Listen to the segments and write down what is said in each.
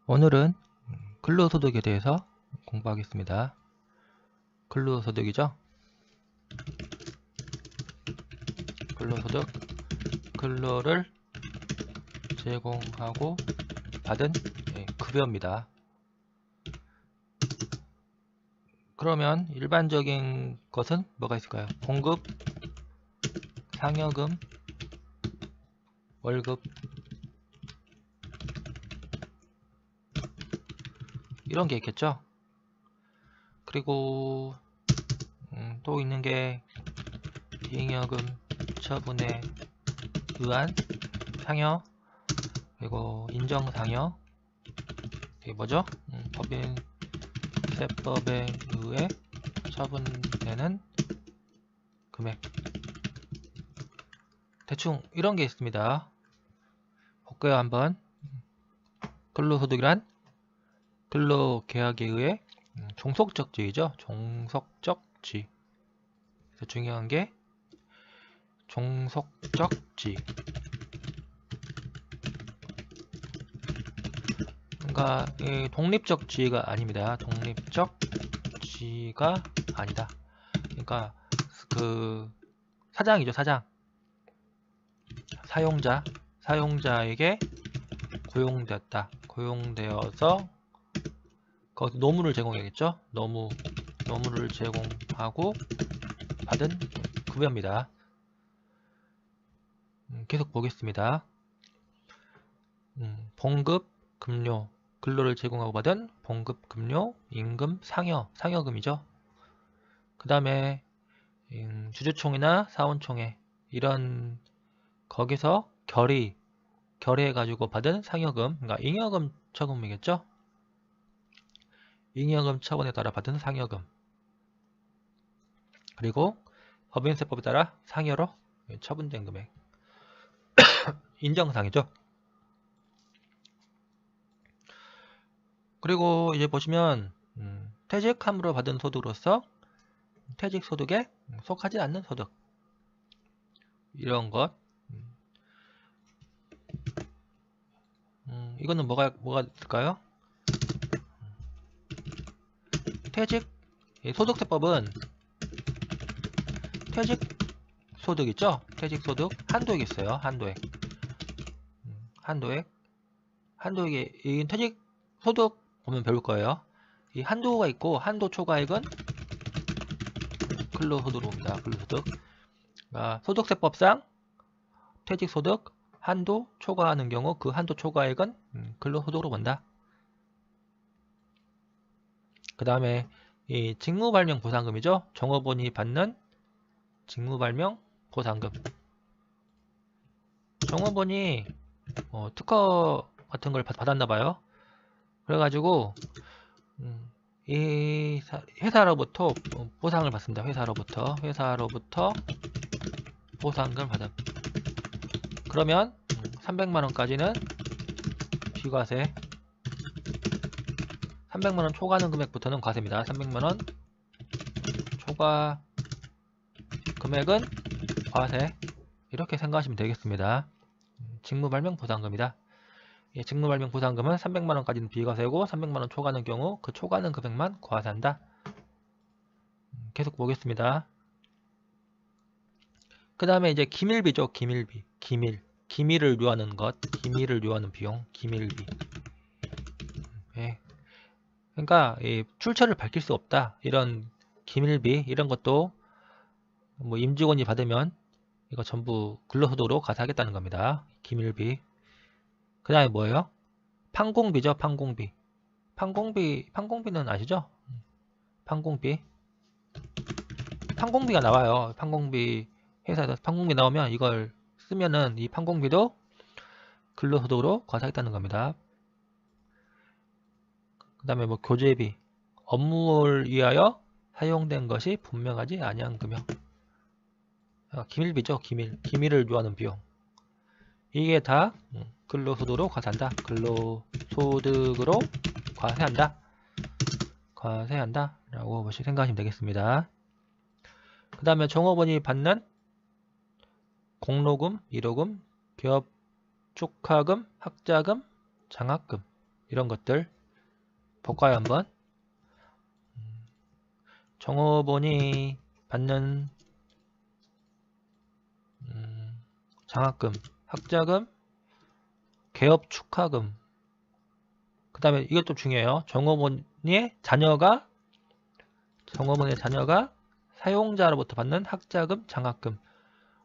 오늘은 근로소득에 대해서 공부하겠습니다. 근로소득이죠. 근로소득, 근로를 제공하고 받은 급여입니다. 그러면 일반적인 것은 뭐가 있을까요? 봉급, 상여금, 월급 이런 게 있겠죠. 그리고 또 있는 게 잉여금 처분에 의한 상여, 그리고 인정상여, 이게 뭐죠? 법인세법에 의해 처분되는 금액, 대충 이런 게 있습니다. 볼까요? 한번. 근로소득이란 근로계약에 의해 종속적지이죠. 종속적지. 그래서 중요한 게 종속적지. 그러니까 독립적지가 아닙니다. 독립적지가 아니다. 그러니까 그 사장이죠. 사장. 사용자에게 고용되었다. 고용되어서 거기서 노무를 제공해야겠죠. 노무를 제공하고 받은 급여입니다. 계속 보겠습니다. 봉급, 급료, 근로를 제공하고 받은 봉급, 급료, 임금, 상여금이죠. 그 다음에 주주총회나 사원총회 이런 거기서 결의해가지고 받은 상여금, 그러니까 잉여금 처분이겠죠. 잉여금 처분에 따라 받은 상여금, 그리고 법인세법에 따라 상여로 처분된 금액, 인정상이죠. 그리고 이제 보시면 퇴직함으로 받은 소득으로서 퇴직소득에 속하지 않는 소득, 이런 것. 이거는 뭐가 있을까요? 소득세법은 퇴직소득 있죠? 퇴직소득 한도액이 있어요. 한도액에 이 퇴직소득 보면 배울 거예요. 이 한도가 있고 한도 초과액은 근로소득으로 봅니다. 근로소득. 소득세법상 퇴직소득 한도 초과하는 경우 그 한도 초과액은 근로소득으로 본다. 그 다음에 이 직무발명 보상금이죠. 종업원이 받는 직무발명 보상금. 종업원이 특허 같은 걸 받았나봐요. 그래가지고 이 회사로부터 보상을 받습니다. 회사로부터 보상금 받음. 그러면 300만원까지는 비과세, 300만원 초과하는 금액부터는 과세입니다. 300만원 초과 금액은 과세, 이렇게 생각하시면 되겠습니다. 직무발명 보상금이다. 직무발명 보상금은 300만원까지는 비과세고 300만원 초과하는 경우 그 초과하는 금액만 과세한다. 계속 보겠습니다. 그 다음에 이제 기밀비죠. 기밀을 요하는 것, 기밀을 요하는 비용, 기밀비. 그러니까 출처를 밝힐 수 없다. 이런 기밀비, 이런 것도 뭐 임직원이 받으면 이거 전부 근로소득으로 과세하겠다는 겁니다. 기밀비. 그 다음에 뭐예요? 판공비죠. 판공비는 아시죠? 판공비가 나와요. 회사에서 판공비 나오면 이걸 쓰면은 이 판공비도 근로소득으로 과세하겠다는 겁니다. 그 다음에 뭐 교재비, 업무를 위하여 사용된 것이 분명하지 아니한 금액. 기밀비죠. 기밀을 요하는 비용. 이게 다 근로소득으로 과세한다. 근로소득으로 과세한다 라고 생각하시면 되겠습니다. 그 다음에 종업원이 받는 공로금, 1호금, 기업 축하금, 학자금, 장학금, 이런 것들 볼까요 한번? 종업원이 받는 장학금, 학자금, 개업 축하금. 그 다음에 이것도 중요해요. 종업원의 자녀가 사용자로부터 받는 학자금, 장학금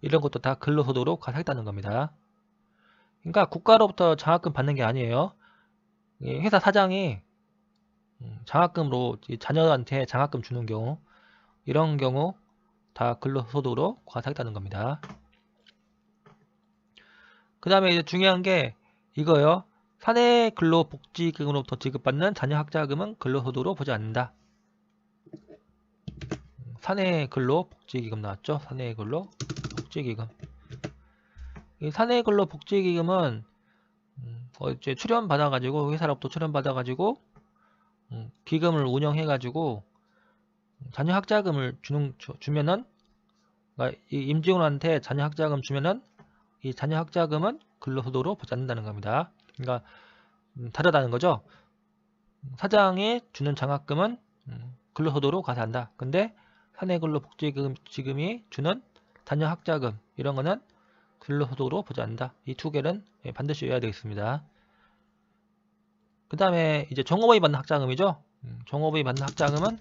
이런 것도 다 근로소득으로 과세하겠다는 겁니다. 그러니까 국가로부터 장학금 받는 게 아니에요. 회사 사장이 장학금으로 자녀한테 장학금 주는 경우, 이런 경우 다 근로소득으로 과세하겠다는 겁니다. 그 다음에 이제 중요한 게 이거요. 사내 근로복지기금으로부터 지급받는 자녀 학자금은 근로소득으로 보지 않는다. 사내 근로복지기금 나왔죠? 사내 근로복지기금. 이 사내 근로복지기금은 이제 출연받아가지고 회사로부터 출연받아가지고 기금을 운영해가지고 자녀 학자금을 주면은, 그러니까 이 임직원한테 자녀 학자금 주면은 이 자녀 학자금은 근로소득으로 보지 않는다는 겁니다. 그러니까 다르다는 거죠. 사장이 주는 장학금은 근로소득으로 과세한다. 근데 사내근로복지기금이 주는 자녀 학자금 이런 거는 근로소득으로 보지 않는다. 이 두 개는 반드시 외워야 되겠습니다. 그 다음에 이제 종업원이 받는 학자금이죠. 종업원이 받는 학자금은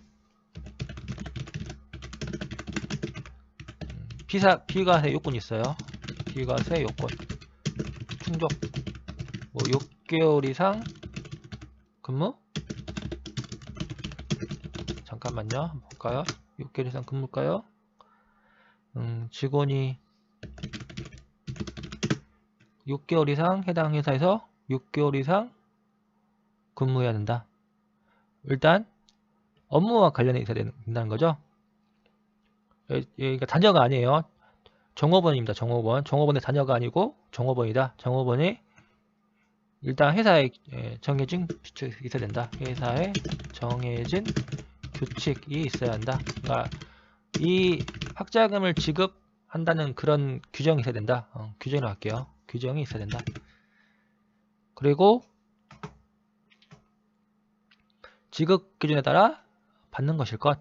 비과세 요건이 있어요. 비과세 요건 충족, 뭐 6개월 이상 근무, 잠깐만요, 한번 볼까요? 6개월 이상 근무일까요? 직원이 6개월 이상 해당 회사에서 6개월 이상 근무해야 된다. 일단 업무와 관련이 있어야 된다는 거죠. 그러니까 자녀가 아니에요. 종업원입니다. 종업원의 자녀가 아니고 종업원이다. 종업원이 일단 회사에 정해진 규칙이 있어야 된다. 회사에 정해진 규칙이 있어야 한다. 그러니까 이 학자금을 지급한다는 그런 규정이 있어야 된다. 규정으로 할게요. 규정이 있어야 된다. 그리고 지급 기준에 따라 받는 것일 것.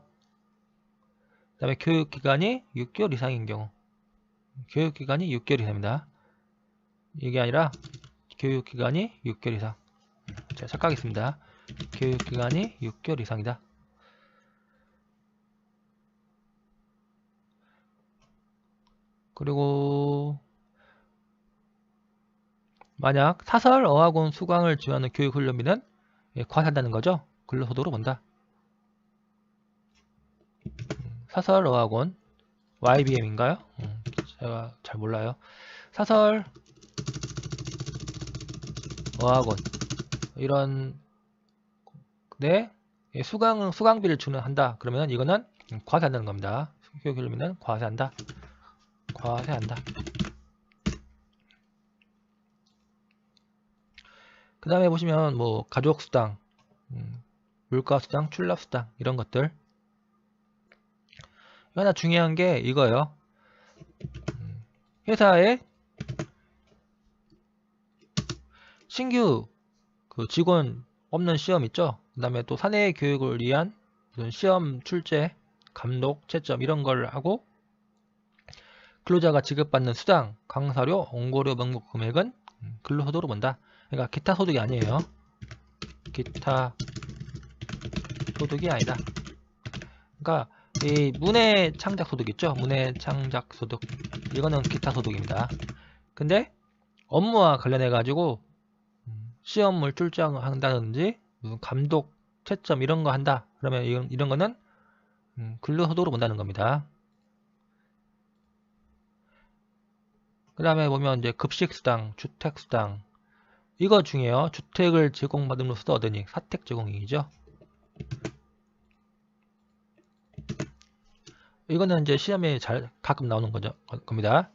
그 다음에 교육기간이 6개월 이상인 경우, 교육기간이 6개월 이상입니다. 이게 아니라 교육기간이 6개월 이상. 자, 착각했습니다. 교육기간이 6개월 이상이다. 그리고 만약 사설, 어학원, 수강을 지원하는 교육훈련비는 과세한다는 거죠. 근로소득으로 본다. 사설, 어학원, YBM인가요? 제가 잘 몰라요. 사설, 어학원 이런 수강비를 한다. 그러면 이거는 과세한다는 겁니다. 교육훈련비는 과세한다. 그 다음에 보시면 뭐 가족수당, 물가수당, 출납수당 이런 것들. 하나 중요한 게 이거예요. 회사에 신규 그 직원 없는 시험 있죠. 그 다음에 또 사내 교육을 위한 무슨 시험 출제, 감독, 채점 이런 걸 하고 근로자가 지급받는 수당, 강사료, 원고료 명목 금액은 근로소득으로 본다. 그러니까 기타 소득이 아니에요. 기타 소득이 아니다. 그러니까 이 문해 창작 소득 있죠? 문해 창작 소득. 이거는 기타 소득입니다. 근데 업무와 관련해 가지고 시험을 출제한다든지 무슨 감독, 채점 이런 거 한다. 그러면 이런 거는 근로소득으로 본다는 겁니다. 그 다음에 보면 이제 급식수당, 주택수당 이거 중에요. 주택을 제공받음으로써 얻은 이익, 사택 제공이익이죠. 이거는 이제 시험에 가끔 나오는 겁니다.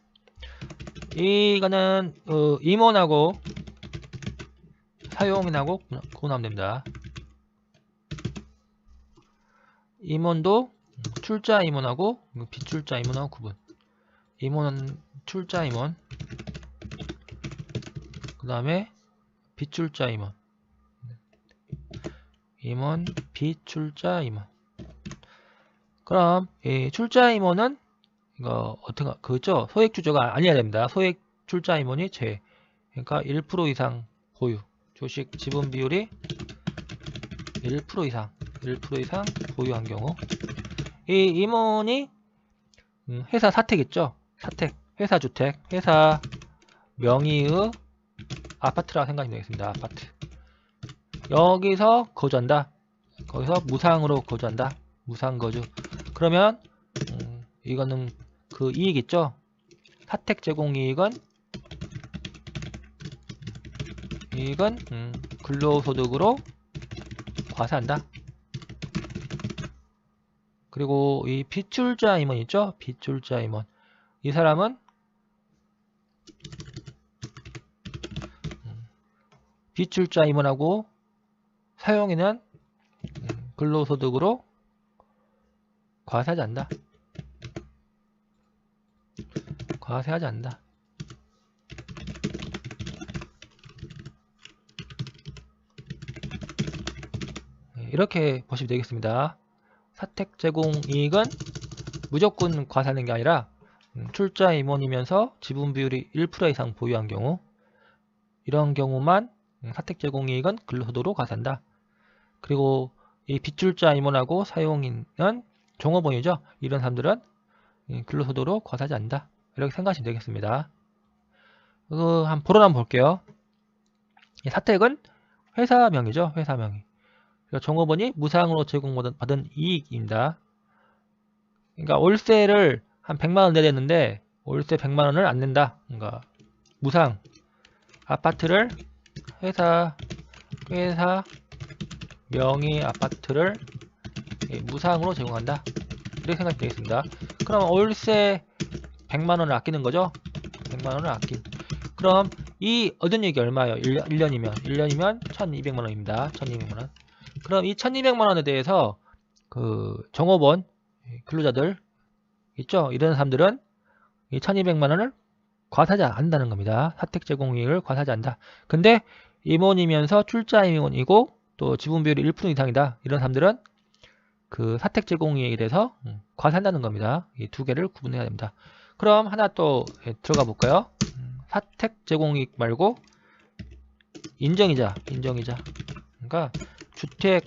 이거는 임원하고 사용인하고 구분하면 됩니다. 임원도 출자 임원하고 비출자 임원하고 구분. 임원은 출자 임원, 그 다음에 비출자 임원. 임원, 비출자 임원. 그럼 이 출자 임원은 이거 어떻게 그죠? 소액 주주가 아니어야 됩니다. 소액 출자 임원이 제외. 그러니까 1% 이상 보유. 주식 지분 비율이 1% 이상 보유한 경우. 이 임원이 회사 사택 있죠? 사택, 회사 주택, 회사 명의의 아파트라고 생각하면 되겠습니다. 아파트. 여기서 거주한다. 거기서 무상으로 거주한다. 무상 거주. 그러면 이거는 그 이익 있죠? 사택 제공 이익은 근로소득으로 과세한다. 그리고 이 비출자 임원 있죠? 비출자 임원. 이 사람은 비출자 임원하고 사용인은 근로소득으로 과세하지 않는다. 과세하지 않는다. 이렇게 보시면 되겠습니다. 사택 제공 이익은 무조건 과세하는 게 아니라 출자 임원이면서 지분 비율이 1% 이상 보유한 경우, 이런 경우만 사택 제공 이익은 근로소득으로 과세한다. 그리고 이 비출자 임원하고 사용인은 종업원이죠. 이런 사람들은 근로소득으로 과세하지 않는다. 이렇게 생각하시면 되겠습니다. 한번 보러 한번 볼게요. 사택은 회사명이죠. 회사명이. 종업원이 무상으로 제공받은 이익입니다. 그러니까 월세를 한 100만원 내야 되는데 월세 100만원을 안 낸다. 그러니까 무상. 아파트를 회사 명의 아파트를 무상으로 제공한다. 이렇게 생각하면 되겠습니다. 그럼 월세 100만원을 아끼는 거죠. 100만원을 아낀. 그럼 이 얻은 이익이 얼마예요? 1년이면 1200만원입니다. 1200만원. 그럼 이 1200만원에 대해서 그 종업원 근로자들 있죠? 이런 사람들은 이 1200만원을 과세하지 않는다는 겁니다. 사택 제공 이익을 과세하지 않는다. 근데 임원이면서 출자 임원이고 또 지분 비율이 1% 이상이다. 이런 사람들은 그 사택 제공 이익에 대해서 과세한다는 겁니다. 이 두 개를 구분해야 됩니다. 그럼 하나 또 들어가 볼까요? 사택 제공 이익 말고 인정이자. 그러니까 주택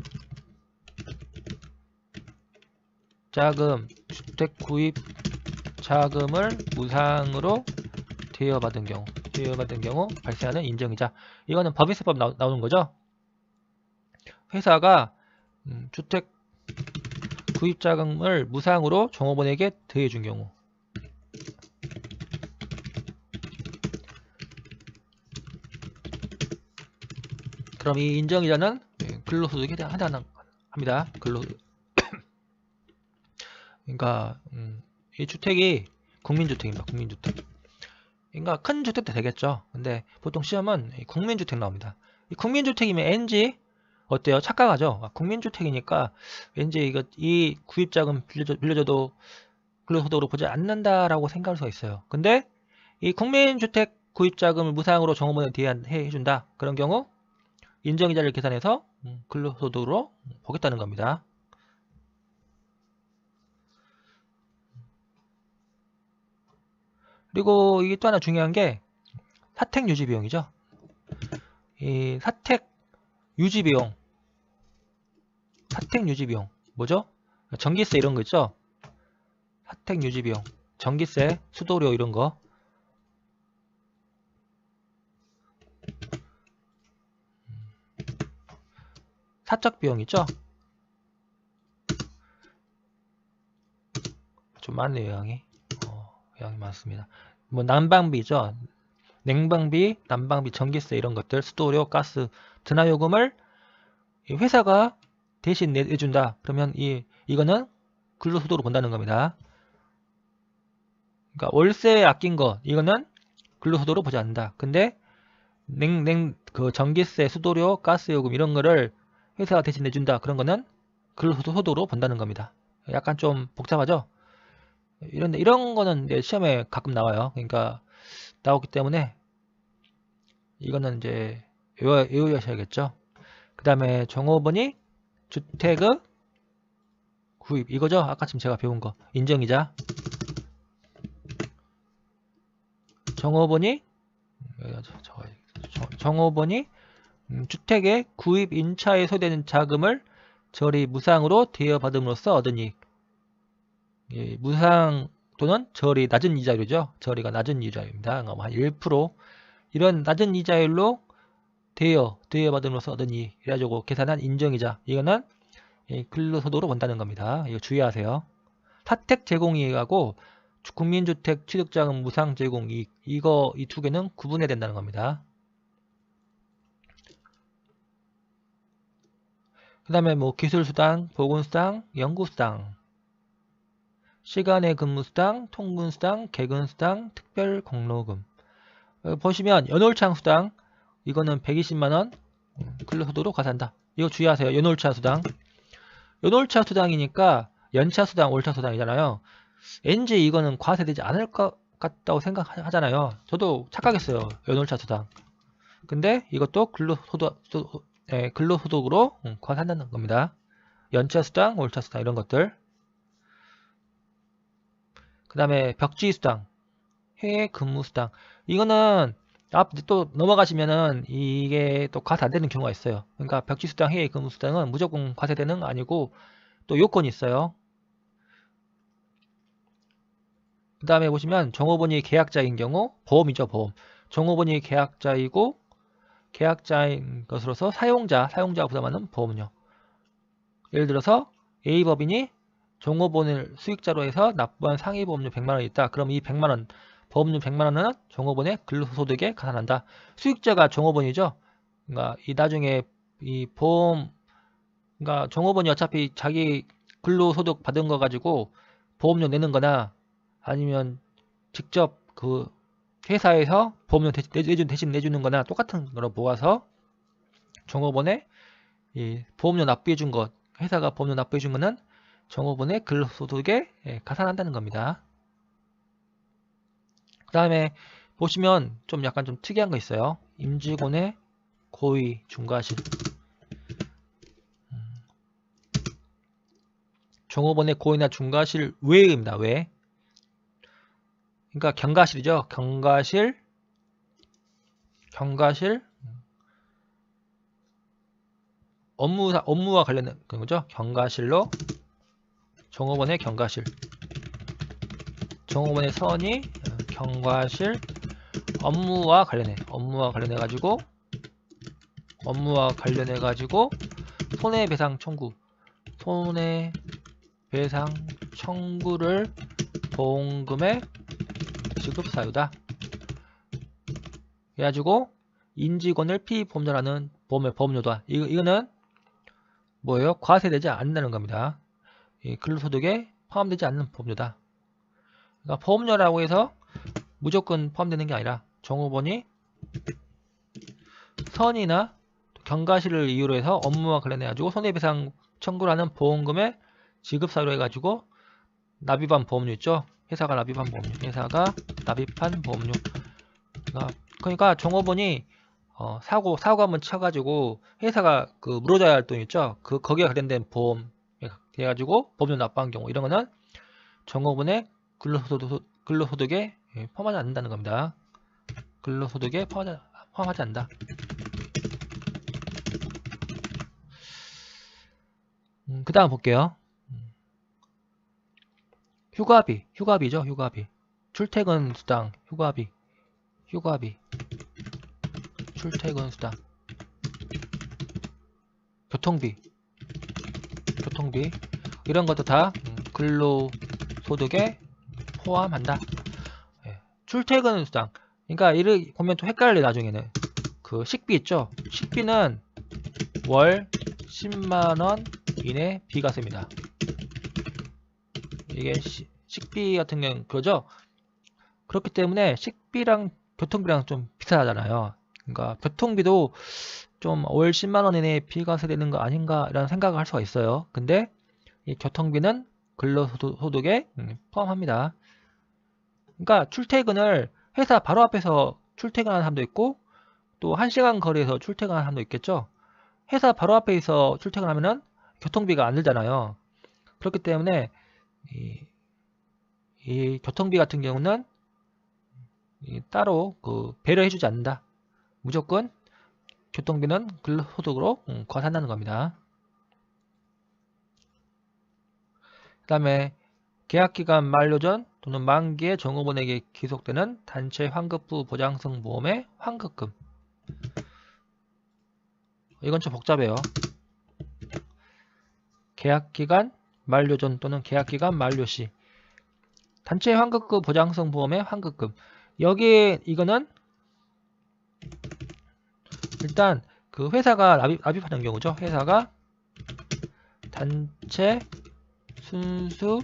자금, 주택 구입 자금을 무상으로 대여받은 경우 발생하는 인정이자. 이거는 법인세법 나오는 거죠. 회사가 주택 구입 자금을 무상으로 종업원에게 대여준 경우. 그럼 이 인정이자는 근로소득에 해당합니다. 그러니까 이 주택이 국민주택입니다. 국민주택. 그러니까 큰 주택도 되겠죠. 근데 보통 시험은 국민주택 나옵니다. 이 국민주택이면 NG 어때요? 착각하죠. 국민주택이니까 왠지 이 구입자금 빌려줘도 근로소득으로 보지 않는다라고 생각할 수가 있어요. 근데 이 국민주택 구입자금을 무상으로 종업원에 대여해준다. 그런 경우 인정이자를 계산해서 근로소득으로 보겠다는 겁니다. 그리고 이게 또 하나 중요한 게 사택 유지 비용이죠. 이 사택 유지 비용 뭐죠? 전기세 이런 거 있죠? 사택 유지 비용, 전기세, 수도료 이런 거. 사적 비용 있죠? 좀 많네요, 양이. 양이 많습니다. 뭐 난방비죠. 냉방비, 난방비, 전기세 이런 것들, 수도료, 가스, 전화요금을 회사가 대신 내준다. 그러면 이거는 근로소득으로 본다는 겁니다. 그러니까 월세 아낀 거 이거는 근로소득으로 보지 않는다. 근데 그 전기세, 수도료, 가스요금 이런 거를 회사가 대신 내준다. 그런 거는 근로소득으로 본다는 겁니다. 약간 좀 복잡하죠? 이런 거는 이제 시험에 가끔 나와요. 그러니까 나오기 때문에 이거는 이제 외우셔야겠죠. 그 다음에 종업원이 주택의 구입 이거죠. 아까 지금 제가 배운 거 인정이자 정호번이 주택의 구입 임차에 소요되는 자금을 저리 무상으로 대여받음으로써 얻은 이익. 예, 무상 또는 저리 낮은 이자율이죠. 저리가 낮은 이자율입니다. 한 1% 이런 낮은 이자율로 대여받음으로써 얻은 이익. 이래가지고 계산한 인정이자 이거는 근로소득으로 본다는 겁니다. 이거 주의하세요. 사택 제공이익하고 국민주택 취득자금 무상 제공이익 이거 이 두 개는 구분해야 된다는 겁니다. 그 다음에 뭐 기술수당, 보건수당, 연구수당, 시간의 근무수당, 통근수당, 개근수당, 특별공로금. 보시면 연월차수당 이거는 120만원 근로소득으로 과세한다. 이거 주의하세요. 연월차수당. 연월차수당이니까 연차수당, 월차수당이잖아요. 왠지 이거는 과세되지 않을 것 같다고 생각하잖아요. 저도 착각했어요. 연월차수당. 근데 이것도 근로소득으로 과세한다는 겁니다. 연차수당, 월차수당 이런 것들. 그 다음에 벽지수당, 해외 근무수당. 이거는 또 넘어가시면은 이게 또 과세 안 되는 경우가 있어요. 그러니까 벽지수당, 해외 근무수당은 무조건 과세되는 거 아니고 또 요건이 있어요. 그 다음에 보시면 종업원이 계약자인 경우 보험이죠. 보험. 종업원이 계약자이고 계약자인 것으로서 사용자가 부담하는 보험료. 예를 들어서 A법인이 종업원을 수익자로 해서 납부한 상위보험료 100만원이 있다. 그럼 이 100만원, 보험료 100만원은 종업원의 근로소득에 가산한다. 수익자가 종업원이죠. 그러니까 이 나중에 이 보험, 그러니까 종업원이 어차피 자기 근로소득 받은 거 가지고 보험료 내는 거나 아니면 직접 그 회사에서 보험료 대신 내주는 거나 똑같은 거로 모아서 종업원에 이 보험료 납부해 준 것, 회사가 보험료 납부해 준 거는 종업원의 근로소득에 가산한다는 겁니다. 그 다음에 보시면 좀 약간 좀 특이한 거 있어요. 임직원의 고의, 중과실. 종업원의 고의나 중과실 외입니다. 외. 그러니까 경과실이죠. 경과실 업무와 관련된 거죠. 경과실로 종업원의 경과실, 종업원의 선이 경과실 업무와 관련해 가지고 손해배상 청구를 보험금의 지급 사유다. 그래가지고 임직원을 피보험자라는 보험료다. 이거는 뭐예요? 과세되지 않는다는 겁니다. 근로소득에 포함되지 않는 보험료다. 그러니까 보험료라고 해서 무조건 포함되는 게 아니라 종업원이 선이나 경과실을 이유로 해서 업무와 관련해 가지고 손해배상 청구를 하는 보험금의 지급 사유로 해가지고 납입한 보험료 있죠. 회사가 납입한 보험료. 그러니까 종업원이 사고 한번 쳐가지고 회사가 그 물어줘야 할 돈 있죠. 거기에 관련된 보험 해가지고 보험료 납부한 경우 이런 거는 종업원의 근로소득에 포함하지 않는다는 겁니다. 근로소득에 포함하지 않는다. 그 다음 볼게요. 휴가비죠. 출퇴근 수당, 휴가비, 출퇴근 수당, 교통비 이런 것도 다 근로소득에 포함한다. 출퇴근 수당. 그러니까 이를 보면 또 헷갈려. 나중에는 그 식비 있죠. 식비는 월 10만원 이내 비과세입니다. 이게 식비 같은 경우는 그러죠. 그렇기 때문에 식비랑 교통비랑 좀 비슷하잖아요. 그러니까 교통비도 좀 월 10만원 이내에 비과세 되는 거 아닌가 이런 생각을 할 수가 있어요. 근데 이 교통비는 근로소득에 포함합니다. 그러니까 출퇴근을 회사 바로 앞에서 출퇴근하는 사람도 있고 또 1시간 거리에서 출퇴근하는 사람도 있겠죠. 회사 바로 앞에서 출퇴근하면은 교통비가 안 들잖아요. 그렇기 때문에 이 교통비 같은 경우는 따로 배려해주지 않는다. 무조건 교통비는 근로소득으로 과세한다는 겁니다. 그 다음에 계약기간 만료 전 또는 만기에 종업원에게 기속되는 단체 환급부 보장성 보험의 환급금. 이건 좀 복잡해요. 계약기간 만료 전 또는 계약기간 만료 시 단체 환급금 보장성 보험의 환급금. 여기에 이거는 일단 그 회사가 납입하는 경우죠. 회사가 단체 순수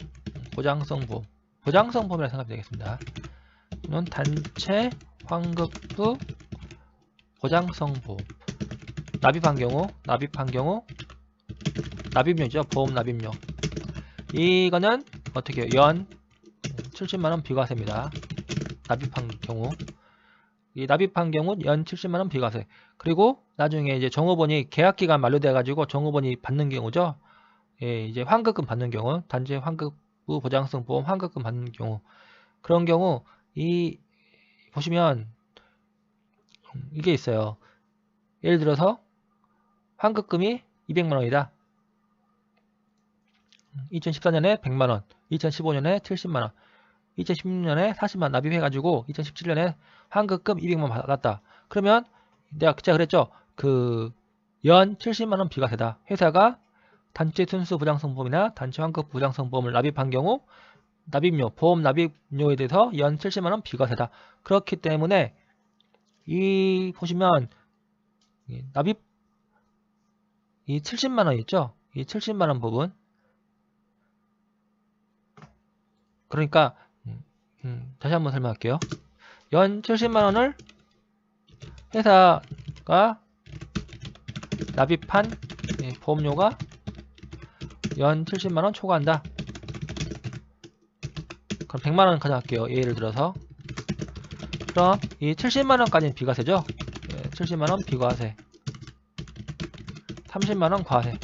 보장성 보험, 보장성 보험이라고 생각하면 되겠습니다. 이건 단체 환급부 보장성 보험. 납입한 경우 납입료죠. 보험 납입료. 이거는 어떻게 해요? 연 70만원 비과세입니다. 납입한 경우. 이 납입한 경우 연 70만원 비과세. 그리고 나중에 이제 종업원이 계약기간 만료돼 가지고 종업원이 받는 경우죠. 예, 이제 환급금 받는 경우, 단체 환급부 보장성 보험 환급금 받는 경우, 그런 경우 이 보시면 이게 있어요. 예를 들어서 환급금이 200만원이다. 2014년에 100만원, 2015년에 70만원, 2016년에 40만원 납입해가지고 2017년에 환급금 200만원 받았다. 그러면 제가 그랬죠. 연 70만원 비과세다. 회사가 단체 순수 보장성 보험이나 단체 환급 보장성 보험을 납입한 경우 납입료, 보험 납입료에 대해서 연 70만원 비과세다. 그렇기 때문에 이 보시면 납입 이 70만원 있죠? 이 70만원 부분. 그러니까 다시 한번 설명할게요. 연 70만원을 회사가 납입한 보험료가 연 70만원 초과한다. 그럼 100만원 가져갈게요. 예를 들어서. 그럼 이 70만원까지는 비과세죠. 70만원 비과세. 30만원 과세.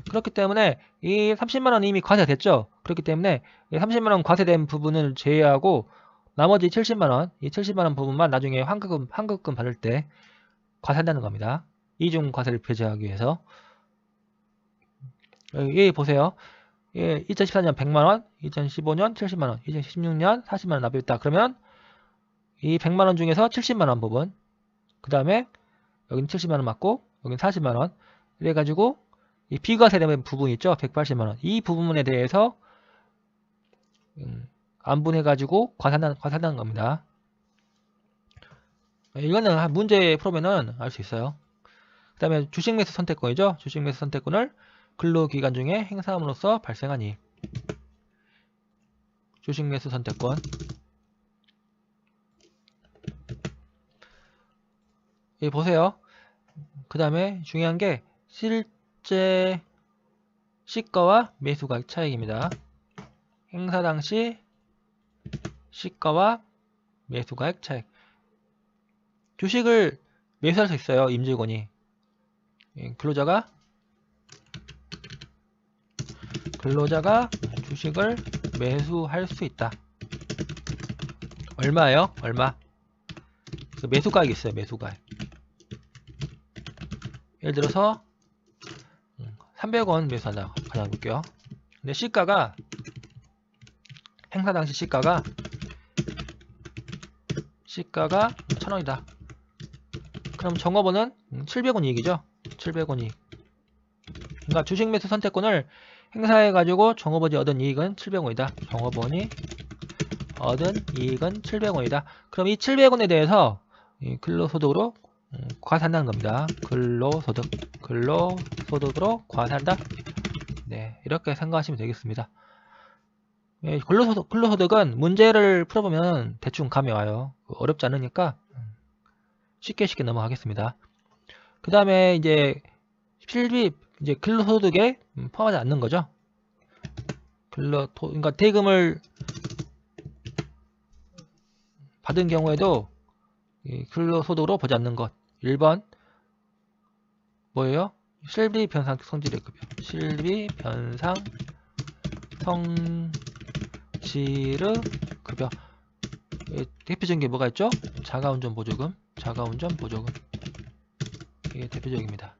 그렇기 때문에 이 30만원 이미 과세됐죠. 그렇기 때문에 이 30만원 과세된 부분을 제외하고 나머지 70만원, 이 70만원 부분만 나중에 환급금 받을 때 과세한다는 겁니다. 이중 과세를 배제하기 위해서. 여기 보세요. 2014년 100만원, 2015년 70만원, 2016년 40만원 납입했다. 그러면 이 100만원 중에서 70만원 부분, 그 다음에 여기는 70만원 맞고 여기는 40만원 이래가지고 이 비과세되는 부분 있죠. 180만원. 이 부분에 대해서 안분해가지고 과세한다는 겁니다. 이거는 문제 풀어보면 알 수 있어요. 그 다음에 주식매수 선택권이죠. 주식매수 선택권을 근로기간 중에 행사함으로써 발생한 이익. 주식매수 선택권. 여기 보세요. 그 다음에 중요한 게 실제 시가와 매수가액 차익입니다. 행사 당시 시가와 매수가액 차익. 주식을 매수할 수 있어요. 임직원이. 근로자가 주식을 매수할 수 있다. 얼마예요? 얼마? 그래서 매수가액이 있어요. 매수가액. 예를 들어서 300원 매수한다. 가져볼게요. 근데 시가가 행사 당시 시가가 1000원이다. 그럼 종업원은 700원 이익이죠. 700원 이익. 그러니까 주식 매수 선택권을 행사해가지고 종업원이 얻은 이익은 700원이다. 종업원이 얻은 이익은 700원이다. 그럼 이 700원에 대해서 근로소득으로 과세한다는 겁니다. 근로소득으로 과세한다. 네, 이렇게 생각하시면 되겠습니다. 근로소득은 문제를 풀어보면 대충 감이 와요. 어렵지 않으니까 쉽게 넘어가겠습니다. 그 다음에 이제 실비, 이제 근로소득에 포함하지 않는 거죠. 그러니까 대금을 받은 경우에도 근로소득으로 보지 않는 것. 1번 뭐예요? 실비 변상 성질의 급여. 실비 변상 성질의 급여. 대표적인 게 뭐가 있죠? 자가운전 보조금, 자가운전 보조금. 이게 대표적입니다.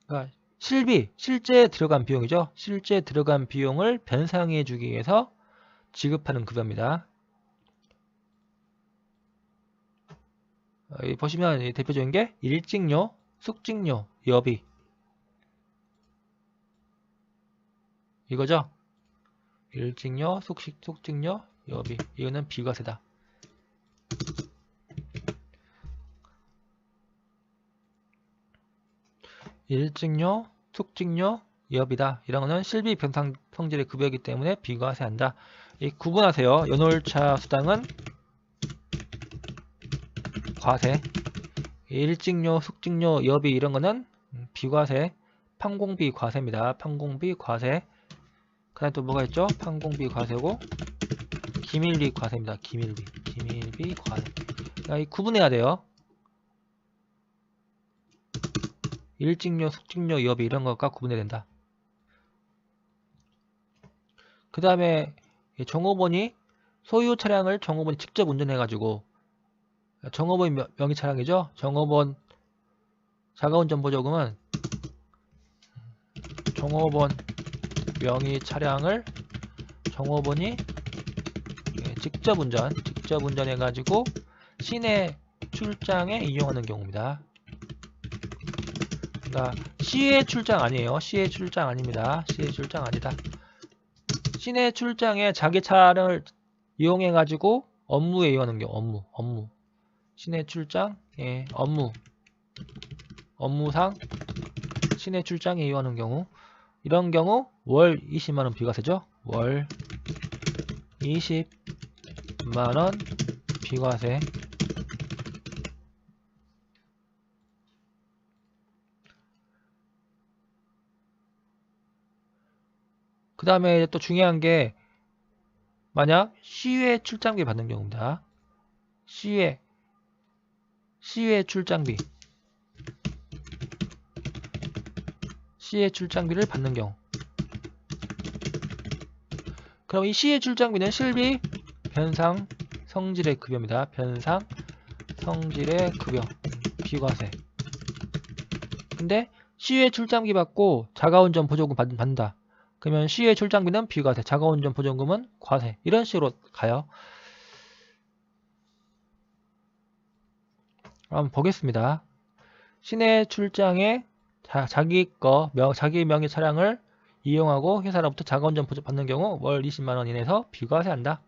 그러니까 실비, 실제 들어간 비용이죠. 실제 들어간 비용을 변상해 주기 위해서 지급하는 급여입니다. 여기 보시면 대표적인 게 일직료, 숙직료, 여비. 이거죠? 일직료, 숙직료, 여비. 이거는 비과세다. 일직료, 숙직료, 여비다. 이런 거는 실비 변상 성질의 급여이기 때문에 비과세한다. 구분하세요. 연월차 수당은 과세. 일직료, 숙직료, 여비 이런 거는 비과세. 판공비 과세입니다. 판공비 과세. 그 다음에 또 뭐가 있죠? 판공비 과세고 기밀비 과세입니다. 기밀비 과세. 이 구분해야 돼요. 일직료, 숙직료, 여비 이런 것과 구분해야 된다. 그 다음에 종업원이 소유 차량을 종업원이 직접 운전해가지고 종업원 명의 차량이죠. 종업원 자가운전 보조금은 종업원 명의 차량을 종업원이 직접 운전해가지고 시내 출장에 이용하는 경우입니다. 그러니까 시외 출장 아니에요. 시외 출장 아닙니다. 시외 출장 아니다. 시내 출장에 자기 차량을 이용해가지고 업무에 이용하는 경우, 업무. 시내 출장, 업무상 시내 출장에 이용하는 경우, 이런 경우 월 20만원 비과세죠. 월 20만원 비과세. 그 다음에 또 중요한 게 만약 시외 출장비 받는 경우입니다. 시외 출장비. 시외 출장비를 받는 경우. 그럼 이 시외 출장비는 실비 변상 성질의 급여입니다. 변상 성질의 급여. 비과세. 근데 시외 출장비 받고 자가운전 보조금 받는다. 그러면 시외 출장비는 비과세, 자가운전 보조금은 과세. 이런 식으로 가요. 한번 보겠습니다. 시내 출장에 자기 명의 차량을 이용하고 회사로부터 자가운전 보조 받는 경우 월 20만원 이내에서 비과세한다.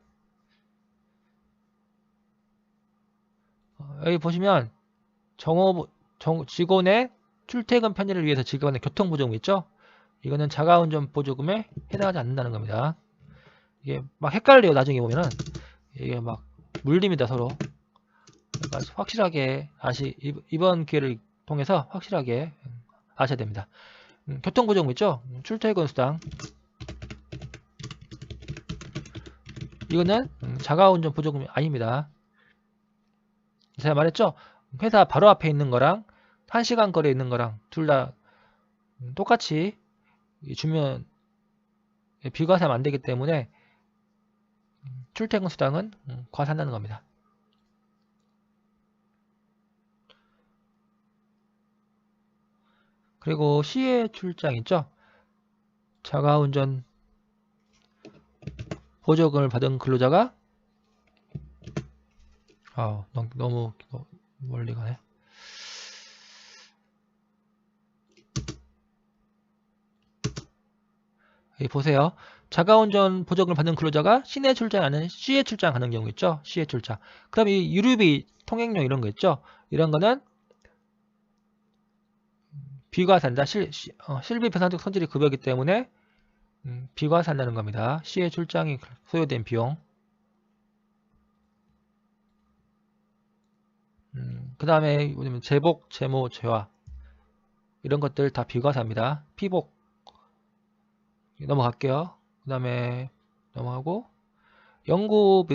여기 보시면 직원의 출퇴근 편의를 위해서 지급하는 교통보조금 있죠? 이거는 자가운전 보조금에 해당하지 않는다는 겁니다. 이게 막 헷갈려요. 나중에 보면은 이게 막 물립니다. 서로. 그러니까 확실하게 이번 기회를 통해서 확실하게 아셔야 됩니다. 교통보조금 있죠? 출퇴근 수당. 이거는 자가운전 보조금이 아닙니다. 제가 말했죠? 회사 바로 앞에 있는 거랑 1시간 거리에 있는 거랑 둘 다 똑같이 주면 비과세하면 안 되기 때문에 출퇴근 수당은 과세한다는 겁니다. 그리고 시외 출장 있죠? 자가운전 보조금을 받은 근로자가 너무 멀리 가네. 여기 보세요. 자가운전 보조금을 받는 근로자가 시내 출장 아니면 시외 출장 가는 경우 있죠? 시외 출장. 그럼 이 유류비, 통행료 이런 거 있죠? 이런 거는 비과세한다. 실비 변상적 성질의 급여이기 때문에 비과세한다는 겁니다. 시외 출장이 소요된 비용. 그 다음에 제복, 제모, 재화 이런 것들 다 비과세합니다. 피복 넘어갈게요. 그 다음에 넘어가고 연구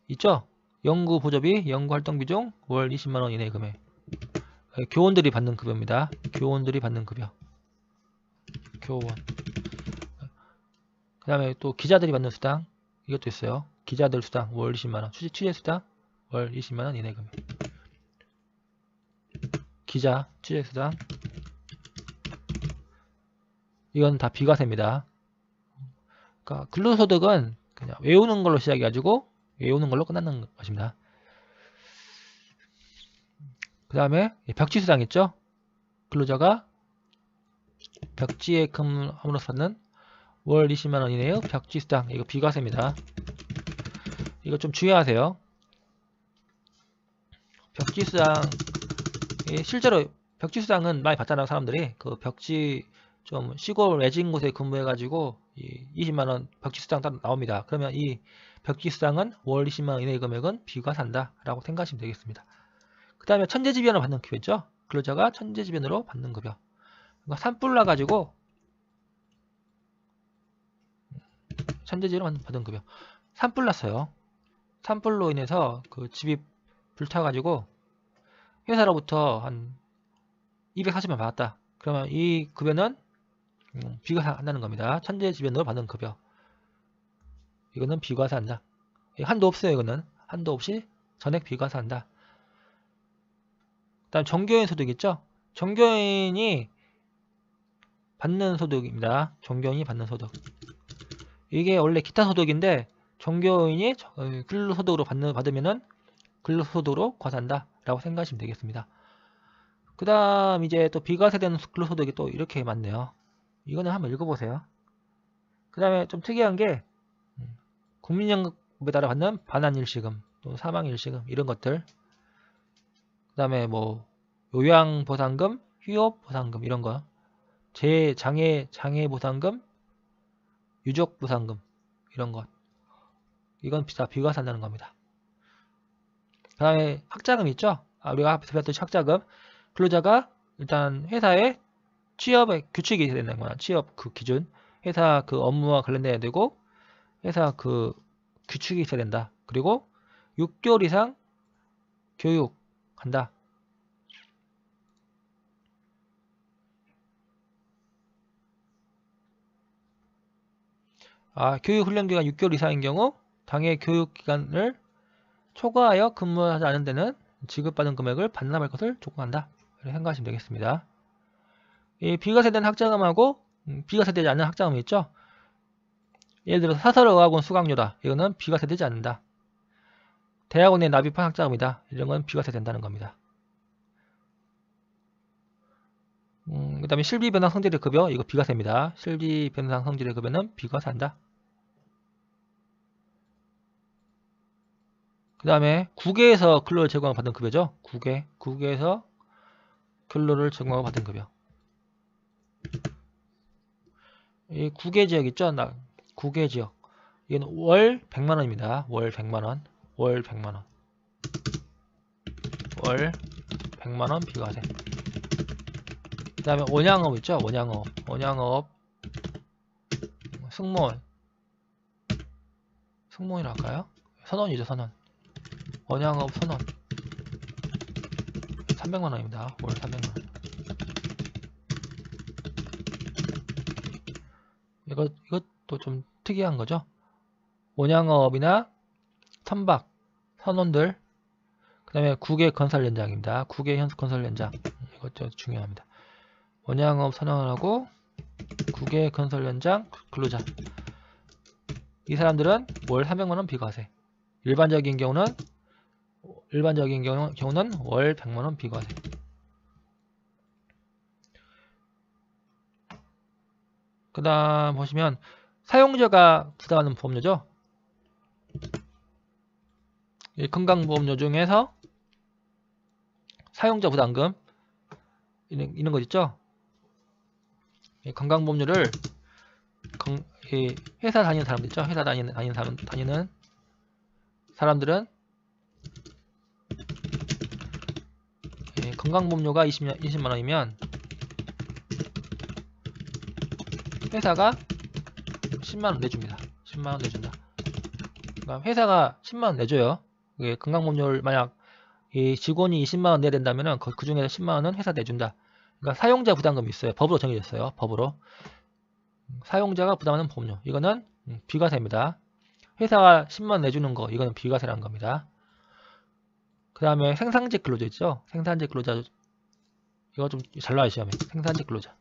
있죠? 연구 보조비, 연구 활동 비중 월 20만원 이내 금액. 교원들이 받는 급여입니다. 교원들이 받는 급여. 교원. 그 다음에 또 기자들이 받는 수당. 이것도 있어요. 기자들 수당 월 20만원. 취재 수당 월 20만원 이내 금액. 기자 취재 수당. 이건 다 비과세입니다. 그러니까 근로소득은 그냥 외우는 걸로 시작해가지고 외우는 걸로 끝나는 것입니다. 그 다음에 벽지수당 있죠? 근로자가 벽지에 근무함으로써 받는 월 20만원 이내의 벽지수당. 이거 비과세입니다. 이거 좀 주의하세요. 벽지수당, 실제로 벽지수당은 많이 받잖아요. 사람들이 그 벽지 좀 시골 외진 곳에 근무해가지고 20만원 벽지수당 따로 나옵니다. 그러면 이 벽지수당은 월 20만원 이내의 금액은 비과세한다 라고 생각하시면 되겠습니다. 그 다음에 천재지변을 받는 급여죠. 근로자가 천재지변으로 받는 급여. 그러니까 산불 나가지고 천재지변으로 받은 급여. 산불 났어요. 산불로 인해서 그 집이 불타가지고 회사로부터 한 240만 받았다. 그러면 이 급여는 비과세한다는 겁니다. 천재지변으로 받는 급여. 이거는 비과세한다. 한도 없어요. 이거는 한도 없이 전액 비과세한다. 다음 종교인 소득 있죠? 종교인이 받는 소득입니다. 종교인이 받는 소득. 이게 원래 기타 소득인데 종교인이 근로소득으로 받으면은 근로소득으로 과세한다 라고 생각하시면 되겠습니다. 그 다음 이제 또 비과세되는 근로소득이 또 이렇게 많네요. 이거는 한번 읽어보세요. 그 다음에 좀 특이한 게 국민연금에 따라 받는 반환일시금 또 사망일시금 이런 것들. 그 다음에 뭐 요양보상금, 휴업보상금 이런 거, 장애보상금, 유족보상금 이런 것. 이건 다 비과세한다는 겁니다. 그 다음에 학자금 있죠? 우리가 앞에서 배웠던 학자금. 근로자가 일단 회사의 취업의 규칙이 있어야 된다는 거야. 취업 그 기준. 회사 그 업무와 관련돼야 되고 회사 그 규칙이 있어야 된다. 그리고 6개월 이상 교육한다. 교육훈련기간 6개월 이상인 경우 당해 교육기간을 초과하여 근무하지 않은 데는 지급받은 금액을 반납할 것을 조건한다. 이렇게 생각하시면 되겠습니다. 이 비과세된 학자금하고 비과세되지 않는 학자금이 있죠. 예를 들어서 사설어학원 수강료다. 이거는 비과세되지 않는다. 대학원에 납입한 학자금이다. 이런 건 비과세된다는 겁니다. 그 다음에 실비변상 성질의 급여. 이거 비과세입니다. 실비변상 성질의 급여는 비과세한다. 그 다음에 국외에서 근로를 제공하고 받은 급여죠. 국외에서 근로를 제공하고 받은 급여. 이 국외지역 있죠. 국외지역. 이건 월 100만원입니다. 월 100만원. 월 100만원. 월 100만원 비과세. 그 다음에 원양업 있죠. 원양업. 승무원이라 할까요? 선원이죠. 선원. 원양업 선원. 300만원입니다. 월 300만원. 이것도 좀 특이한 거죠. 원양업이나 선박, 선원들, 그 다음에 국외 건설 현장입니다. 국외 건설 현장. 이것도 중요합니다. 원양업 선언하고 국외 건설 현장 근로자. 이 사람들은 월 300만원 비과세. 일반적인 경우는 월 100만원 비과세. 그 다음 보시면 사용자가 부담하는 보험료죠. 이 건강보험료 중에서 사용자 부담금 이런 거 있죠. 이 건강보험료를 회사 다니는 사람들 있죠. 회사 다니는 사람들은 건강보험료가 20만원이면 회사가 10만원 내줍니다. 10만원 내준다. 그러니까 회사가 10만원 내줘요. 건강보험료를 만약 이 직원이 20만원 내야 된다면은 그 중에서 10만원은 회사 내준다. 그러니까 사용자 부담금이 있어요. 법으로 정해졌어요. 법으로. 사용자가 부담하는 보험료. 이거는 비과세입니다. 회사가 10만원 내주는 거, 이거는 비과세라는 겁니다. 그 다음에 생산직 근로자 있죠? 생산직 근로자. 이거 좀 잘 나와요, 시험에. 생산직 근로자.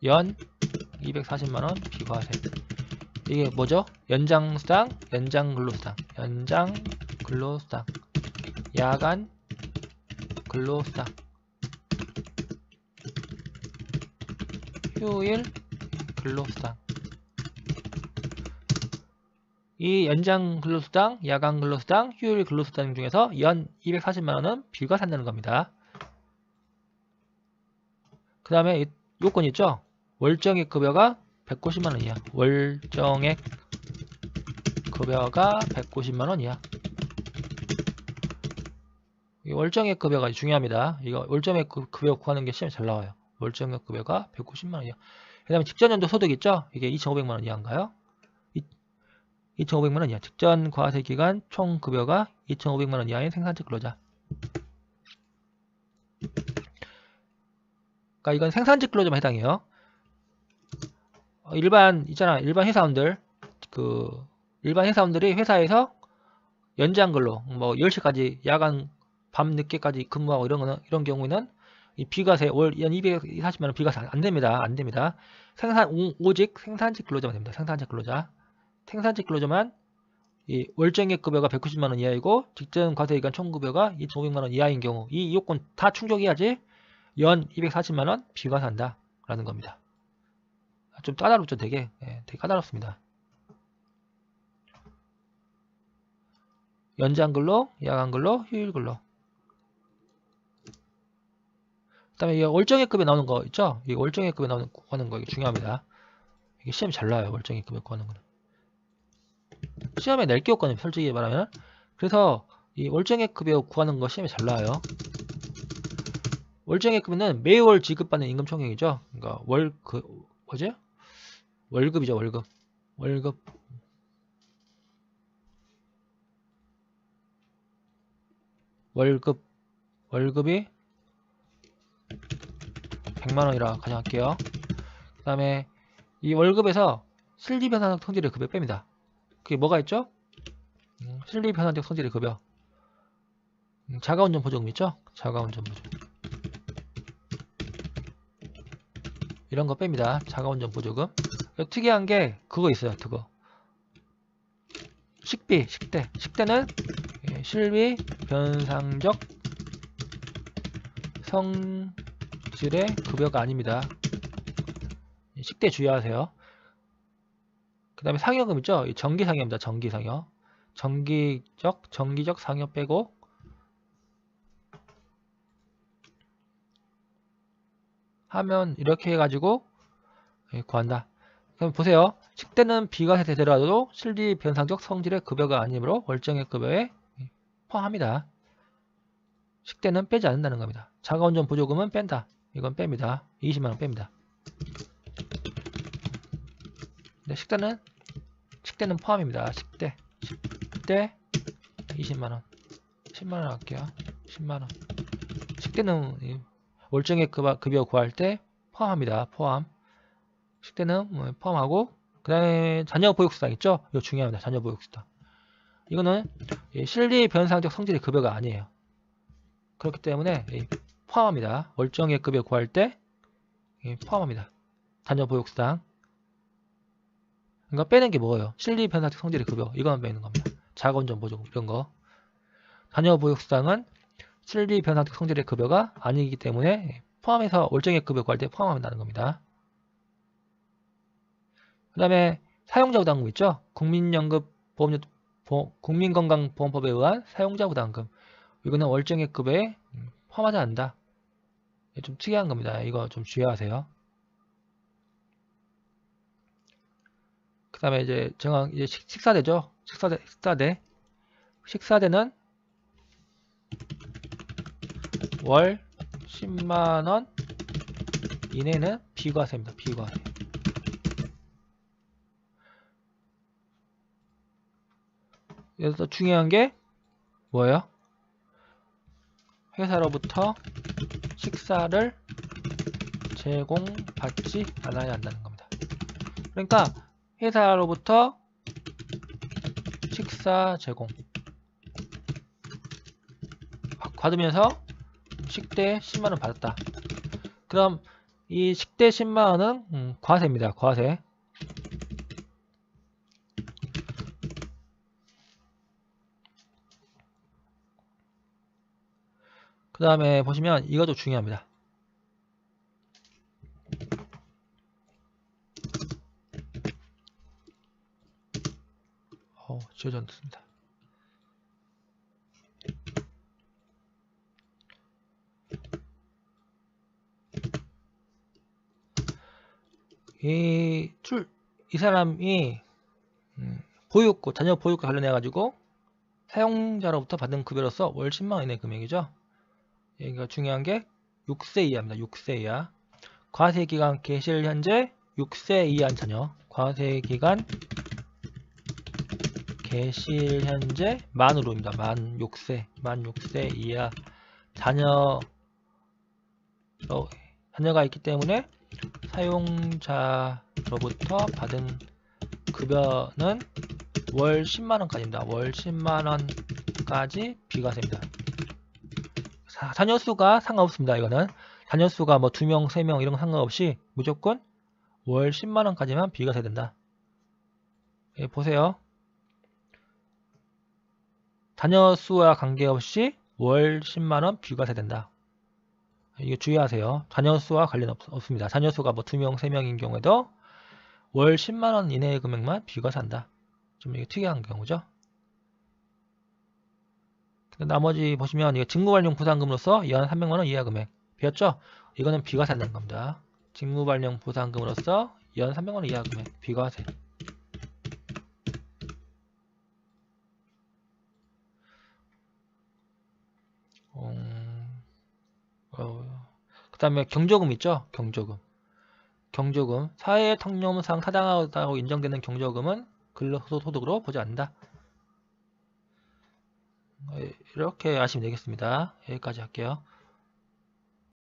연 240만원 비과세. 이게 뭐죠? 연장수당, 연장근로수당, 연장근로수당, 야간 근로수당, 휴일 근로수당. 이 연장 근로수당, 야간 근로수당, 휴일 근로수당 중에서 연 240만원은 비과세한다는 겁니다. 그 다음에 요건 있죠? 월정액 급여가 190만원 이하. 월정액 급여가 190만원 이하. 이 월정액 급여가 중요합니다. 이거 월정액 급여 구하는 게 시험에 잘 나와요. 월정액 급여가 190만원 이하. 그 다음에 직전연도 소득 있죠? 이게 2,500만원 이하인가요? 2,500만원 이하. 직전 과세 기간 총 급여가 2,500만원 이하인 생산직 근로자. 그러니까 이건 생산직 근로자만 해당해요. 일반 회사원들, 일반 회사원들이 회사에서 연장 근로, 뭐 10시까지 야간 밤 늦게까지 근무하고 이런 경우에는 이 비과세 월 연 240만원 비과세 안 됩니다. 안 됩니다. 오직 생산직 근로자만 됩니다. 생산직 근로자. 생산직 근로자만 이 월정액 급여가 190만원 이하이고 직전 과세기간 총 급여가 2,500만원 이하인 경우 이 요건 다 충족해야지 연 240만원 비과세한다 라는 겁니다. 좀 까다롭죠, 되게. 예, 되게 까다롭습니다. 연장 근로, 야간 근로, 휴일 근로. 그 다음에 이 월정액 급여 나오는 거 있죠? 이 월정액 급여 나오는 거 이게 중요합니다. 이게 시험이 잘 나와요, 월정액 급여 구하는 거는. 시험에 낼 게 없거든요, 솔직히 말하면. 그래서 이 월정액 급여 구하는 거 시험에 잘 나와요. 월정액 급여는 매월 지급받는 임금 총액이죠. 그러니까 월급이죠, 월급. 월급이 100만원이라 가정할게요. 그 다음에 이 월급에서 실리변환적 성질의 급여 뺍니다. 그게 뭐가 있죠? 실리변환적 성질의 급여. 자가운전 보조금 있죠? 자가운전 보조금. 이런 거 뺍니다. 자가운전 보조금. 특이한 게 그거 있어요. 그거. 식대는 실비 변상적 성질의 급여가 아닙니다. 식대 주의하세요. 그 다음에 상여금 있죠? 정기상여입니다. 정기상여. 정기적 상여 빼고 하면 이렇게 해가지고 구한다. 그럼 보세요. 식대는 비과세 되더라도 실비 변상적 성질의 급여가 아니므로 월정액 급여에 포함합니다. 식대는 빼지 않는다는 겁니다. 자가운전 보조금은 뺀다. 이건 뺍니다. 20만원 뺍니다. 근데 식대는 포함입니다. 식대 20만원 10만원 할게요. 10만원. 식대는 월정액 급여 구할 때 포함합니다. 포함. 식대는 포함하고 그 다음에 자녀보육수당 있죠? 이거 중요합니다. 자녀보육수당. 이거는 실리 변상적 성질의 급여가 아니에요. 그렇기 때문에 포함합니다. 월정액 급여 구할 때 포함합니다. 자녀보육수당. 그러니까 빼는 게 뭐예요? 실리 변상적 성질의 급여. 이거만 빼는 겁니다. 자가운전 보조금 이런 거. 자녀보육수당은 실리 변상적 성질의 급여가 아니기 때문에 포함해서 월정액 급여 구할 때 포함한다는 겁니다. 그 다음에 사용자 부담금 있죠? 국민건강보험법에 의한 사용자 부담금. 이거는 월정액 급여에 포함하지 않는다. 좀 특이한 겁니다. 이거 좀 주의하세요. 그 다음에 이제 식사대죠? 식사대는 월 10만원 이내는 비과세입니다. 비과세. 그래서 중요한 게 뭐예요? 회사로부터 식사를 제공받지 않아야 한다는 겁니다. 그러니까 회사로부터 식사 제공 받으면서 식대 10만원 받았다. 그럼 이 식대 10만원은 과세입니다. 과세. 그 다음에 보시면 이것도 중요합니다. 지워져 않습니다. 이 사람이 보육고, 자녀 보육과 관련해 가지고 사용자로부터 받은 급여로서 월 10만원 이내 금액이죠. 여기가 중요한 게 6세 이하입니다. 6세 이하. 과세기간 개실 현재 6세 이하인 자녀. 과세기간 개실 현재 만으로입니다. 만 6세 이하 자녀가 있기 때문에 사용자로부터 받은 급여는 월 10만원까지입니다. 월 10만원까지 비과세입니다. 자녀 수가 상관없습니다. 이거는 자녀 수가 뭐 2명, 3명 이런 거 상관없이 무조건 월 10만원까지만 비과세 된다. 예, 보세요. 자녀 수와 관계없이 월 10만원 비과세 된다. 이거 주의하세요. 자녀 수와 관련 없습니다. 자녀 수가 뭐 2명, 3명인 경우에도 월 10만원 이내의 금액만 비과세한다. 좀 이게 특이한 경우죠. 나머지 보시면 이거 직무발령 보상금으로서 연 300만원 이하 금액 비었죠? 이거는 비과세 한다는 겁니다. 직무발령 보상금으로서 연 300만원 이하 금액 비과세. 그 다음에 경조금 있죠? 경조금. 사회통념상 타당하다고 인정되는 경조금은 근로소득으로 보지 않는다. 이렇게 아시면 되겠습니다. 여기까지 할게요.